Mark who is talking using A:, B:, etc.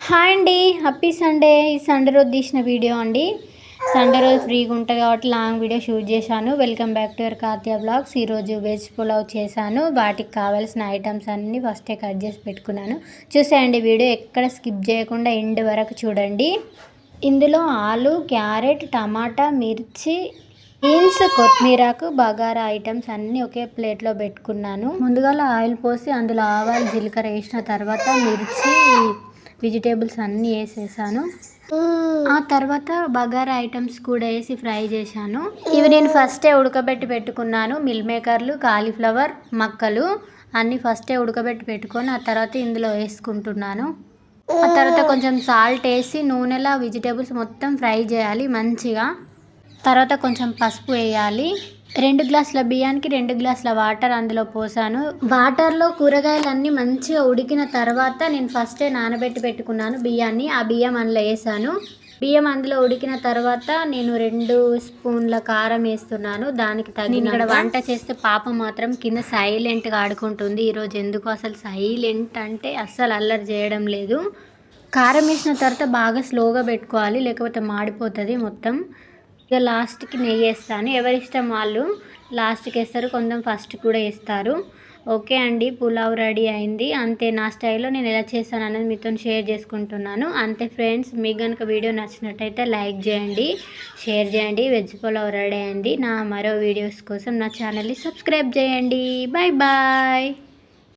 A: Hi అండి, happy Sunday. ఈ Sunday రోజు తీసిన వీడియో అండి. సండే రోజు ఫ్రీగా ఉంటుంది కాబట్టి లాంగ్ వీడియో షూట్ చేశాను. Welcome back to your Kathya blogs. ఈరోజు వెజ్ పులావ్ చేశాను. వాటికి కావాల్సిన ఐటమ్స్ అన్నీ ఫస్టే కట్ చేసి పెట్టుకున్నాను. చూసేయండి, వీడియో ఎక్కడ స్కిప్ చేయకుండా ఎండ్ వరకు చూడండి. ఇందులో ఆలు, క్యారెట్, టమాటా, మిర్చి, బీన్స్, కొత్తిమీరకు, బగారా ఐటమ్స్ అన్నీ ఒకే ప్లేట్లో పెట్టుకున్నాను. ముందుగా ఆయిల్ పోసి అందులో ఆవాలు, జీలకర్ర వేసిన తర్వాత మిర్చి, వెజిటేబుల్స్ అన్నీ వేసేసాను. ఆ తర్వాత బగారా ఐటమ్స్ కూడా వేసి ఫ్రై చేశాను. ఇవి నేను ఫస్టే ఉడకబెట్టి పెట్టుకున్నాను. మిల్ మేకర్లు, కాలీఫ్లవర్ మక్కలు అన్నీ ఫస్టే ఉడకబెట్టి పెట్టుకొని ఆ తర్వాత ఇందులో వేసుకుంటున్నాను. ఆ తర్వాత కొంచెం సాల్ట్ వేసి నూనెలో వెజిటేబుల్స్ మొత్తం ఫ్రై చేయాలి మంచిగా. తర్వాత కొంచెం పసుపు వేయాలి. 2 గ్లాసుల బియ్యానికి 2 గ్లాసుల వాటర్ అందులో పోసాను. వాటర్లో కూరగాయలన్నీ మంచిగా ఉడికిన తర్వాత నేను ఫస్టే నానబెట్టి పెట్టుకున్నాను బియ్యాన్ని. ఆ బియ్యం అందులో వేసాను. బియ్యం అందులో ఉడికిన తర్వాత నేను 2 స్పూన్ల కారం వేస్తున్నాను. దానికి తగిన ఇక్కడ వంట చేస్తే పాప మాత్రం కింద సైలెంట్గా ఆడుకుంటుంది. ఈరోజు ఎందుకు అసలు సైలెంట్ అంటే అస్సలు అల్లరి చేయడం లేదు. కారం వేసిన తర్వాత బాగా స్లోగా పెట్టుకోవాలి, లేకపోతే మాడిపోతుంది మొత్తం. ఇక లాస్ట్కి నెయ్యి వేస్తాను. ఎవరిష్టం వాళ్ళు లాస్ట్కి వేస్తారు, కొంచెం ఫస్ట్ కూడా వేస్తారు. ఓకే అండి, పులావ్ రెడీ అయింది. అంతే, నా స్టైల్లో నేను ఎలా చేస్తాను అనేది మీతో షేర్ చేసుకుంటున్నాను. అంతే ఫ్రెండ్స్, మీకు కనుక వీడియో నచ్చినట్టయితే లైక్ చేయండి, షేర్ చేయండి. వెజ్ పులావ్ రెడీ అయింది. నా మరో వీడియోస్ కోసం నా ఛానల్ని సబ్స్క్రైబ్ చేయండి. Bye bye.